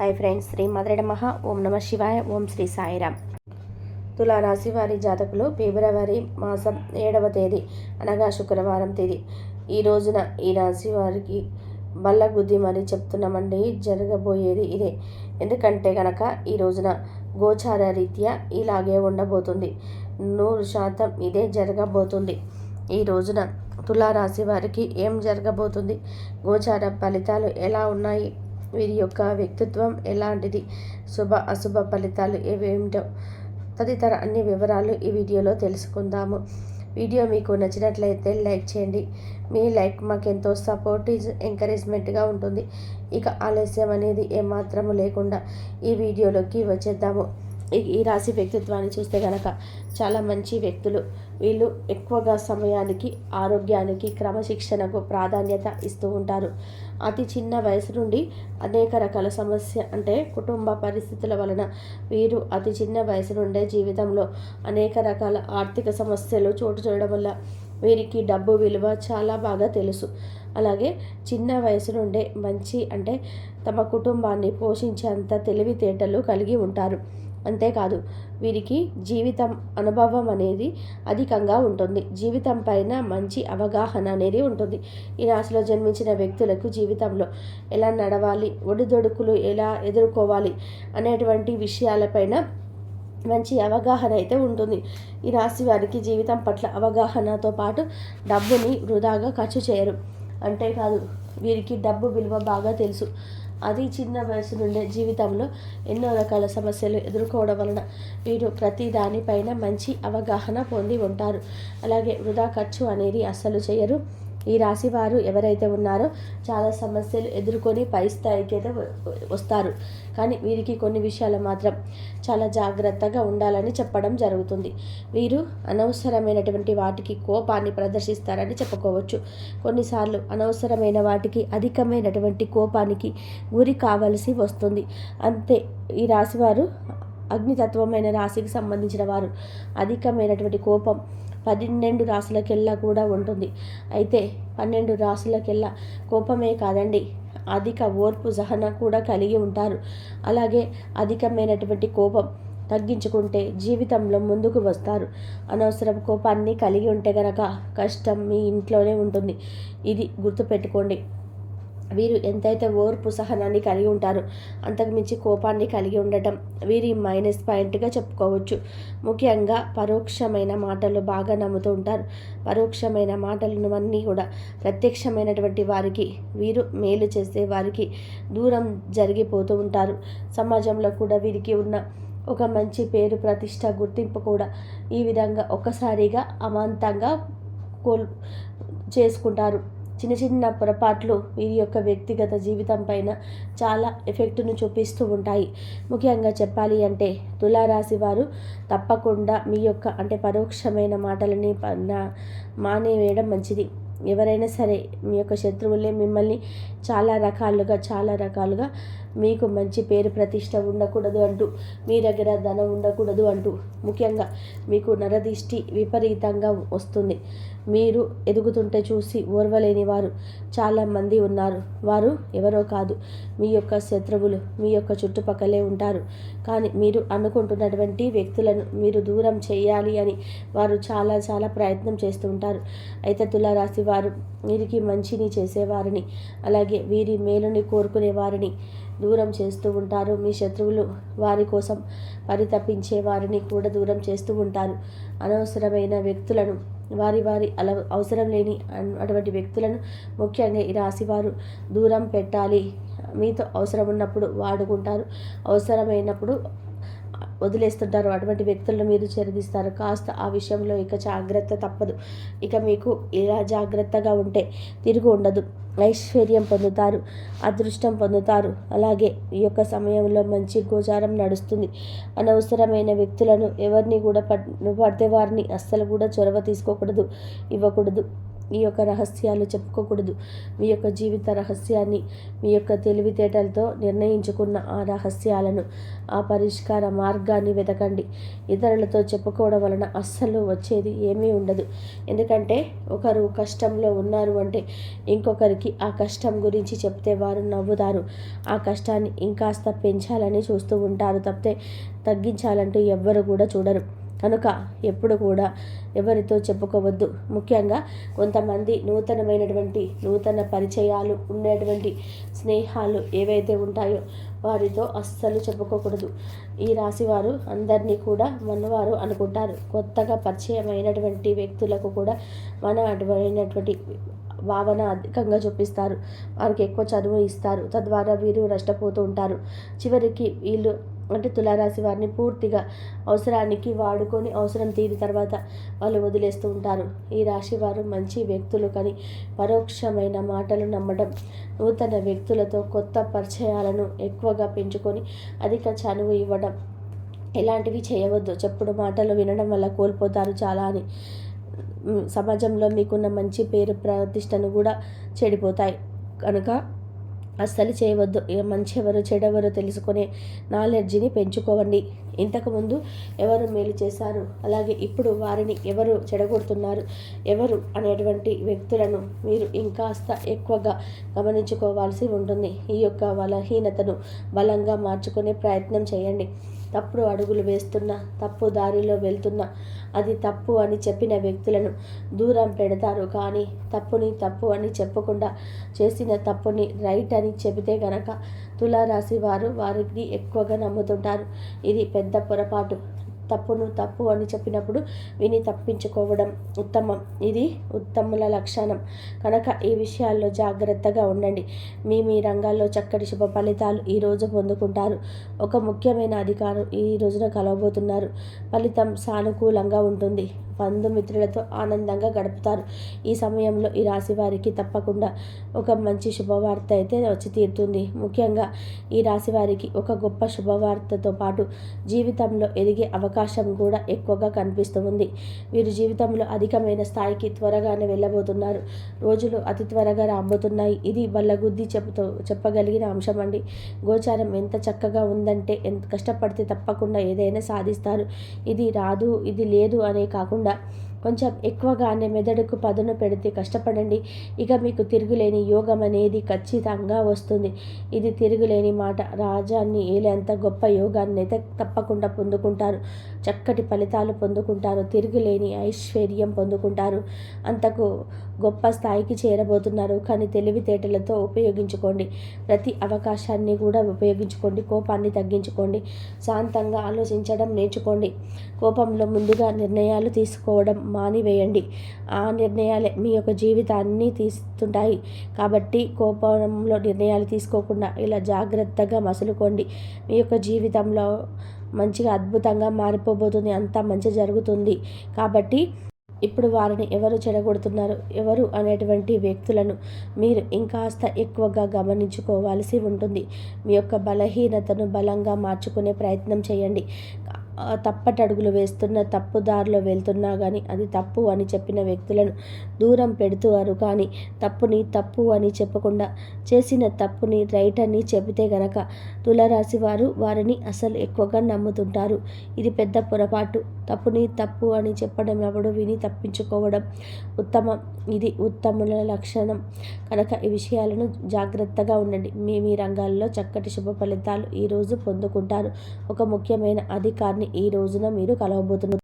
Hi friends, Shri మధుర నమః. ఓం నమ శివాయ. ఓం శ్రీ సాయిరామ్. తులారాశి వారి జాతకులు ఫిబ్రవరి మాసం 7వ తేదీ అనగా శుక్రవారం తేదీ ఈ రోజున ఈ రాశి వారికి బల్లగుద్ది మరి చెప్తున్నామండి. జరగబోయేది ఇదే. ఎందుకంటే కనుక ఈ రోజున గోచార రీత్యా ఇలాగే ఉండబోతుంది. 100% ఇదే జరగబోతుంది. ఈ రోజున తులారాశి వారికి ఏం జరగబోతుంది, గోచార ఫలితాలు ఎలా ఉన్నాయి, వీరి యొక్క వ్యక్తిత్వం ఎలాంటిది, శుభ అశుభ ఫలితాలు ఏవేమిటో తదితర అన్ని వివరాలు ఈ వీడియోలో తెలుసుకుందాము. వీడియో మీకు నచ్చినట్లయితే లైక్ చేయండి. మీ లైక్ మాకెంతో సపోర్ట్ ఎంకరేజ్మెంట్గా ఉంటుంది. ఇక ఆలస్యం అనేది ఏమాత్రము లేకుండా ఈ వీడియోలోకి వచ్చేద్దాము. ఈ రాశి వ్యక్తిత్వాన్ని చూస్తే కనుక చాలా మంచి వ్యక్తులు. వీళ్ళు ఎక్కువగా సమయానికి, ఆరోగ్యానికి, క్రమశిక్షణకు ప్రాధాన్యత ఇస్తూ ఉంటారు. అతి చిన్న వయసు నుండి అనేక రకాల సమస్య అంటే కుటుంబ పరిస్థితుల వలన వీరు అతి చిన్న వయసు నుండే జీవితంలో అనేక రకాల ఆర్థిక సమస్యలు చోటు చేయడం వల్ల వీరికి డబ్బు విలువ చాలా బాగా తెలుసు. అలాగే చిన్న వయసు నుండే మంచి అంటే తమ కుటుంబాన్ని పోషించేంత తెలివితేటలు కలిగి ఉంటారు. అంతేకాదు వీరికి జీవితం అనుభవం అనేది అధికంగా ఉంటుంది. జీవితం పైన మంచి అవగాహన అనేది ఉంటుంది. ఈ రాశిలో జన్మించిన వ్యక్తులకు జీవితంలో ఎలా నడవాలి, ఒడిదొడుకులు ఎలా ఎదుర్కోవాలి అనేటువంటి విషయాలపైన మంచి అవగాహన అయితే ఉంటుంది. ఈ రాశి వారికి జీవితం పట్ల అవగాహనతో పాటు డబ్బుని వృధాగా ఖర్చు చేయరు. అంతేకాదు వీరికి డబ్బు విలువ బాగా తెలుసు. అది చిన్న వయసు నుండే జీవితంలో ఎన్నో రకాల సమస్యలు ఎదుర్కోవడం వలన వీరు ప్రతి దానిపైన మంచి అవగాహన పొంది ఉంటారు. అలాగే వృధా ఖర్చు అనేది అస్సలు చేయరు. ఈ రాశి వారు ఎవరైతే ఉన్నారో చాలా సమస్యలు ఎదుర్కొని పై స్థాయికి అయితే వస్తారు. కానీ వీరికి కొన్ని విషయాలు మాత్రం చాలా జాగ్రత్తగా ఉండాలని చెప్పడం జరుగుతుంది. వీరు అనవసరమైనటువంటి వాటికి కోపాన్ని ప్రదర్శిస్తారని చెప్పుకోవచ్చు. కొన్నిసార్లు అనవసరమైన వాటికి అధికమైనటువంటి కోపానికి గురి కావలసి వస్తుంది. అంతే. ఈ రాశివారు అగ్నితత్వమైన రాశికి సంబంధించిన వారు. అధికమైనటువంటి కోపం 12 రాశులకెల్లా కూడా ఉంటుంది. అయితే 12 రాశులకెల్లా కోపమే కాదండి, అధిక ఓర్పు సహన కూడా కలిగి ఉంటారు. అలాగే అధికమైనటువంటి కోపం తగ్గించుకుంటే జీవితంలో ముందుకు వస్తారు. అనవసరం కోపాన్ని కలిగి ఉంటే గనక కష్టం మీ ఇంట్లోనే ఉంటుంది. ఇది గుర్తుపెట్టుకోండి. వీరు ఎంతైతే ఓర్పు సహనాన్ని కలిగి ఉంటారో అంతకుమించి కోపాన్ని కలిగి ఉండటం వీరి మైనస్ పాయింట్గా చెప్పుకోవచ్చు. ముఖ్యంగా పరోక్షమైన మాటలు బాగా నమ్ముతూ ఉంటారు. పరోక్షమైన మాటలను అన్నీ కూడా ప్రత్యక్షమైనటువంటి వారికి వీరు మేలు చేసే వారికి దూరం జరిగిపోతూ ఉంటారు. సమాజంలో కూడా వీరికి ఉన్న ఒక మంచి పేరు, ప్రతిష్ట, గుర్తింపు కూడా ఈ విధంగా ఒక్కసారిగా అమాంతంగా చేసుకుంటారు. చిన్న చిన్న పొరపాట్లు వీరి యొక్క వ్యక్తిగత జీవితం పైన చాలా ఎఫెక్ట్ను చూపిస్తూ ఉంటాయి. ముఖ్యంగా చెప్పాలి అంటే తులారాశి వారు తప్పకుండా మీ యొక్క అంటే పరోక్షమైన మాటలని మానేవేయడం మంచిది. ఎవరైనా సరే మీ యొక్క శత్రువులే మిమ్మల్ని చాలా రకాలుగా మీకు మంచి పేరు ప్రతిష్ట ఉండకూడదు అంటూ, మీ దగ్గర ధనం ఉండకూడదు అంటూ, ముఖ్యంగా మీకు నరదిష్టి విపరీతంగా వస్తుంది. మీరు ఎదుగుతుంటే చూసి ఓర్వలేని వారు చాలామంది ఉన్నారు. వారు ఎవరో కాదు, మీ యొక్క శత్రువులు మీ యొక్క చుట్టుపక్కలే ఉంటారు. కానీ మీరు అనుకుంటున్నటువంటి వ్యక్తులను మీరు దూరం చేయాలి అని వారు చాలా ప్రయత్నం చేస్తూ ఉంటారు. అయితే తులారాశి వారు వీరికి మంచిని చేసేవారిని, అలాగే వీరి మేలుని కోరుకునే వారిని దూరం చేస్తూ ఉంటారు. మీ శత్రువులు వారి కోసం పరితపించే వారిని కూడా దూరం చేస్తూ ఉంటారు. అనవసరమైన వ్యక్తులను వారి అవసరం లేని అటువంటి వ్యక్తులను ముఖ్యంగా ఈ రాశివారు దూరం పెట్టాలి. మీతో అవసరం ఉన్నప్పుడు వాడుకుంటారు, అవసరమైనప్పుడు వదిలేస్తుంటారు. అటువంటి వ్యక్తులను మీరు చేరదీస్తారు. కాస్త ఆ విషయంలో ఇక జాగ్రత్త తప్పదు. ఇక మీకు ఇలా జాగ్రత్తగా ఉంటే తిరుగు ఉండదు. ఐశ్వర్యం పొందుతారు, అదృష్టం పొందుతారు. అలాగే ఈ యొక్క సమయంలో మంచి గోచారం నడుస్తుంది. అనవసరమైన వ్యక్తులను ఎవరిని కూడా పడితే వారిని అస్సలు కూడా చొరవ తీసుకోకూడదు, ఇవ్వకూడదు. ఈ యొక్క రహస్యాలు చెప్పుకోకూడదు. మీ యొక్క జీవిత రహస్యాన్ని మీ యొక్క తెలివితేటలతో నిర్ణయించుకున్న ఆ రహస్యాలను, ఆ పరిష్కార మార్గాన్ని వెతకండి. ఇతరులతో చెప్పుకోవడం వలన అస్సలు వచ్చేది ఏమీ ఉండదు. ఎందుకంటే ఒకరు కష్టంలో ఉన్నారు అంటే ఇంకొకరికి ఆ కష్టం గురించి చెప్తే వారు నవ్వుతారు. ఆ కష్టాన్ని ఇంకాస్త పెంచాలని చూస్తూ ఉంటారు తప్పితే తగ్గించాలంటూ ఎవ్వరు కూడా చూడరు. కనుక ఎప్పుడు కూడా ఎవరితో చెప్పుకోవద్దు. ముఖ్యంగా కొంతమంది నూతన పరిచయాలు ఉండేటువంటి స్నేహాలు ఏవైతే ఉంటాయో వారితో అస్సలు చెప్పుకోకూడదు. ఈ రాశి వారు అందరినీ కూడా మనవారు అనుకుంటారు. కొత్తగా పరిచయమైనటువంటి వ్యక్తులకు కూడా మన అటువైనటువంటి భావన అధికంగా చూపిస్తారు. వారికి ఎక్కువ చదువు ఇస్తారు. తద్వారా వీరు నష్టపోతూ ఉంటారు. చివరికి వీళ్ళు అంటే తులారాశి వారిని పూర్తిగా అవసరానికి వాడుకొని అవసరం తీరి తర్వాత వాళ్ళు వదిలేస్తూ ఉంటారు. ఈ రాశి వారు మంచి వ్యక్తులు కానీ పరోక్షమైన మాటలు నమ్మడం, నూతన వ్యక్తులతో కొత్త పరిచయాలను ఎక్కువగా పెంచుకొని అధిక చనువు ఇవ్వడం ఇలాంటివి చేయవద్దు. చెప్పుడు మాటలు వినడం వల్ల కోల్పోతారు చాలా అని. సమాజంలో మీకున్న మంచి పేరు ప్రతిష్టను కూడా చెడిపోతాయి. కనుక అస్సలు చేయవద్దు. మంచి ఎవరు చెడెవరో తెలుసుకునే నాలెడ్జిని పెంచుకోవండి. ఇంతకుముందు ఎవరు మేలు చేశారు, అలాగే ఇప్పుడు వారిని ఎవరు చెడగొడుతున్నారు, ఎవరు అనేటువంటి వ్యక్తులను మీరు ఇంకాస్త ఎక్కువగా గమనించుకోవాల్సి ఉంటుంది. ఈ యొక్క బలహీనతను బలంగా మార్చుకునే ప్రయత్నం చేయండి. తప్పుడు అడుగులు వేస్తున్నా, తప్పు దారిలో వెళ్తున్నా, అది తప్పు అని చెప్పిన వ్యక్తులను దూరం పెడతారు. కానీ తప్పుని తప్పు అని చెప్పకుండా చేసిన తప్పుని రైట్ అని చెబితే గనక తులారాశి వారు వారిని ఎక్కువగా నమ్ముతుంటారు. ఇది పెద్ద పొరపాటు. తప్పును తప్పు అని చెప్పినప్పుడు విని తప్పించుకోవడం ఉత్తమం. ఇది ఉత్తముల లక్షణం. కనుక ఈ విషయాల్లో జాగ్రత్తగా ఉండండి. మీ రంగాల్లో చక్కటి శుభ ఫలితాలు ఈరోజు పొందుకుంటారు. ఒక ముఖ్యమైన అధికారం ఈ రోజున కలవబోతున్నారు. ఫలితం సానుకూలంగా ఉంటుంది. బంధుమిత్రులతో ఆనందంగా గడుపుతారు. ఈ సమయంలో ఈ రాశి వారికి తప్పకుండా ఒక మంచి శుభవార్త అయితే వచ్చి తీరుతుంది. ముఖ్యంగా ఈ రాశి వారికి ఒక గొప్ప శుభవార్తతో పాటు జీవితంలో ఎదిగే అవకాశం కూడా ఎక్కువగా కనిపిస్తూ ఉంది. వీరు జీవితంలో అధికమైన స్థాయికి త్వరగానే వెళ్ళబోతున్నారు. రోజులు అతి త్వరగా రాబోతున్నాయి. ఇది బల్లగుద్ది చెప్పగలిగిన అంశం అండి. గోచారం ఎంత చక్కగా ఉందంటే ఎంత కష్టపడితే తప్పకుండా ఏదైనా సాధిస్తారు. ఇది రాదు, ఇది లేదు అనే కాకుండా కొంచెం ఎక్కువగానే మెదడుకు పదును పెడితే కష్టపడండి. ఇక మీకు తిరుగులేని యోగం అనేది ఖచ్చితంగా వస్తుంది. ఇది తిరుగులేని మాట. రాజాన్ని ఏలేంత గొప్ప యోగాన్ని అయితే తప్పకుండా పొందుకుంటారు. చక్కటి ఫలితాలు పొందుకుంటారు. తిరుగులేని ఐశ్వర్యం పొందుకుంటారు. అంతకు గొప్ప స్థాయికి చేరబోతున్నారు. కానీ తెలివితేటలతో ఉపయోగించుకోండి. ప్రతి అవకాశాన్ని కూడా ఉపయోగించుకోండి. కోపాన్ని తగ్గించుకోండి. శాంతంగా ఆలోచించడం నేర్చుకోండి. కోపంలో ముందుగా నిర్ణయాలు తీసుకోవడం మానివేయండి. ఆ నిర్ణయాలే మీ యొక్క జీవితాన్ని తీస్తుంటాయి. కాబట్టి కోపంలో నిర్ణయాలు తీసుకోకుండా ఇలా జాగ్రత్తగా మసులుకోండి. మీ యొక్క జీవితంలో మంచిగా అద్భుతంగా మారిపోబోతుంది. అంతా మంచి జరుగుతుంది. కాబట్టి ఇప్పుడు వారిని ఎవరు చెడగొడుతున్నారు, ఎవరు అనేటువంటి వ్యక్తులను మీరు ఇంకాస్త ఎక్కువగా గమనించుకోవాల్సి ఉంటుంది. మీ యొక్క బలహీనతను బలంగా మార్చుకునే ప్రయత్నం చేయండి. తప్పటడుగులు వేస్తున్న, తప్పుదారిలో వెళ్తున్నా కానీ అది తప్పు అని చెప్పిన వ్యక్తులను దూరం పెడుతున్నారు. కానీ తప్పుని తప్పు అని చెప్పకుండా చేసిన తప్పుని రైట్ అని చెబితే గనక తులారాశి వారు వారిని అసలు ఎక్కువగా నమ్ముతుంటారు. ఇది పెద్ద పొరపాటు. తప్పుని తప్పు అని చెప్పడం ఎవడు విని తప్పించుకోవడం ఉత్తమం. ఇది ఉత్తముల లక్షణం. కనుక ఈ విషయాలను జాగ్రత్తగా ఉండండి. మీ రంగాల్లో చక్కటి శుభ ఫలితాలు ఈరోజు పొందుకుంటారు. ఒక ముఖ్యమైన అధికారిని ఈ రోజున మీరు కలవబోతున్నారు.